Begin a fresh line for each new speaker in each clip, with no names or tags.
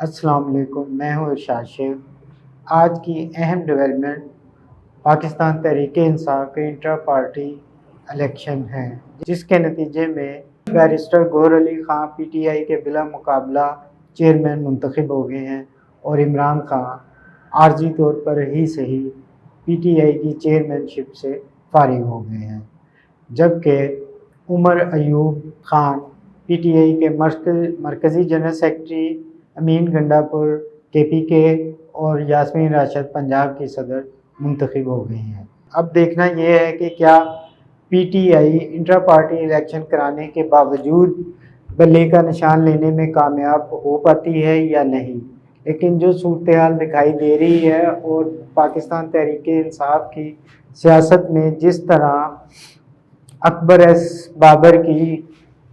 السلام علیکم، میں ہوں ارشاد شیخ۔ آج کی اہم ڈیولپمنٹ پاکستان تحریک انصاف کے انٹرا پارٹی الیکشن ہیں، جس کے نتیجے میں barrister Gohar Ali Khan P T I کے بلا مقابلہ چیئرمین منتخب ہو گئے ہیں اور عمران خان عارضی طور پر ہی صحیح پی ٹی آئی کی چیئرمین شپ سے فارغ ہو گئے ہیں، جبکہ Umar Ayub Khan P T I کے مرکزی جنرل سیکرٹری، امین گنڈاپور کے پی کے اور یاسمین راشد پنجاب کی صدر منتخب ہو گئی ہیں۔ اب دیکھنا یہ ہے کہ کیا پی ٹی آئی انٹرا پارٹی الیکشن کرانے کے باوجود بلے کا نشان لینے میں کامیاب ہو پاتی ہے یا نہیں، لیکن جو صورتحال دکھائی دے رہی ہے اور پاکستان تحریک انصاف کی سیاست میں جس طرح اکبر ایس بابر کی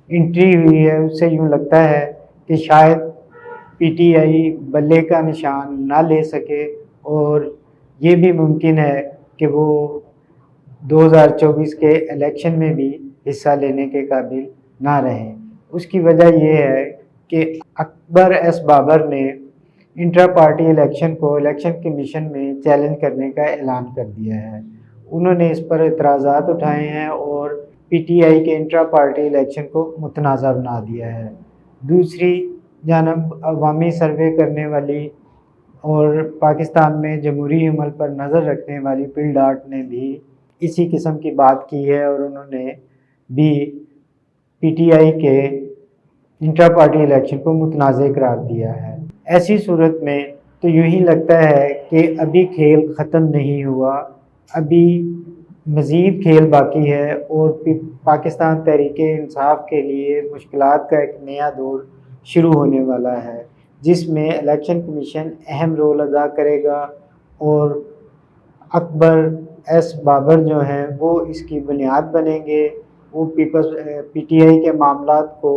انٹری ہوئی ہے، اس سے یوں لگتا ہے کہ شاید پی ٹی آئی بلے کا نشان نہ لے سکے، اور یہ بھی ممکن ہے کہ وہ 2024 کے الیکشن میں بھی حصہ لینے کے قابل نہ رہیں۔ اس کی وجہ یہ ہے کہ اکبر ایس بابر نے انٹرا پارٹی الیکشن کو الیکشن کمیشن میں چیلنج کرنے کا اعلان کر دیا ہے۔ انہوں نے اس پر اعتراضات اٹھائے ہیں اور پی ٹی آئی کے انٹرا پارٹی الیکشن کو متنازع بنا دیا ہے۔ دوسری جانب عوامی سروے کرنے والی اور پاکستان میں جمہوری عمل پر نظر رکھنے والی پل ڈاٹ نے بھی اسی قسم کی بات کی ہے، اور انہوں نے بھی پی ٹی آئی کے انٹرا پارٹی الیکشن کو متنازع قرار دیا ہے۔ ایسی صورت میں تو یوں ہی لگتا ہے کہ ابھی کھیل ختم نہیں ہوا، ابھی مزید کھیل باقی ہے، اور پاکستان تحریک انصاف کے لیے مشکلات کا ایک نیا دور شروع ہونے والا ہے، جس میں الیکشن کمیشن اہم رول ادا کرے گا، اور اکبر ایس بابر جو ہیں وہ اس کی بنیاد بنیں گے۔ وہ پی ٹی آئی کے معاملات کو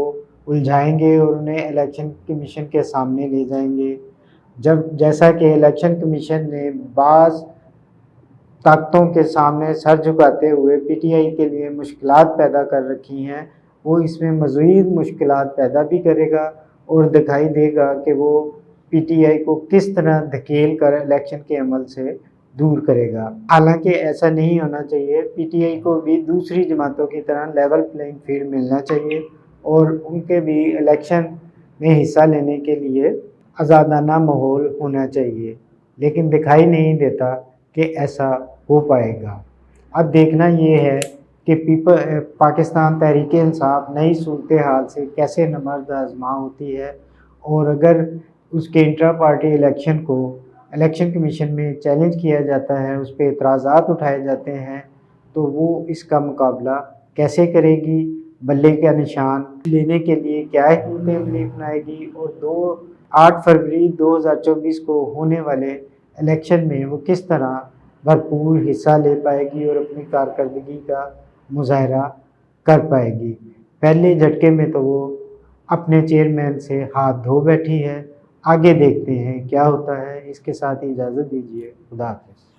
الجھائیں گے اور انہیں الیکشن کمیشن کے سامنے لے جائیں گے، جیسا کہ الیکشن کمیشن نے بعض طاقتوں کے سامنے سر جھکاتے ہوئے پی ٹی آئی کے لیے مشکلات پیدا کر رکھی ہیں، وہ اس میں مزید مشکلات پیدا بھی کرے گا اور دکھائی دے گا کہ وہ پی ٹی آئی کو کس طرح دھکیل کر الیکشن کے عمل سے دور کرے گا۔ حالانکہ ایسا نہیں ہونا چاہیے، پی ٹی آئی کو بھی دوسری جماعتوں کی طرح لیول پلینگ فیلڈ ملنا چاہیے اور ان کے بھی الیکشن میں حصہ لینے کے لیے آزادانہ ماحول ہونا چاہیے، لیکن دکھائی نہیں دیتا کہ ایسا ہو پائے گا۔ اب دیکھنا یہ ہے کہ پاکستان تحریک انصاف نئی صورتحال سے کیسے نبرد آزما ہوتی ہے، اور اگر اس کے انٹرا پارٹی الیکشن کو الیکشن کمیشن میں چیلنج کیا جاتا ہے، اس پہ اعتراضات اٹھائے جاتے ہیں، تو وہ اس کا مقابلہ کیسے کرے گی، بلے کا نشان لینے کے لیے کیا حکمت عملی اپنائے گی، اور 8 فروری 2024 کو ہونے والے الیکشن میں وہ کس طرح بھرپور حصہ لے پائے گی اور اپنی کارکردگی کا مظاہرہ کر پائے گی۔ پہلے جھٹکے میں تو وہ اپنے چیئرمین سے ہاتھ دھو بیٹھی ہے، آگے دیکھتے ہیں کیا ہوتا ہے۔ اس کے ساتھ ہی اجازت دیجیے، خدا حافظ۔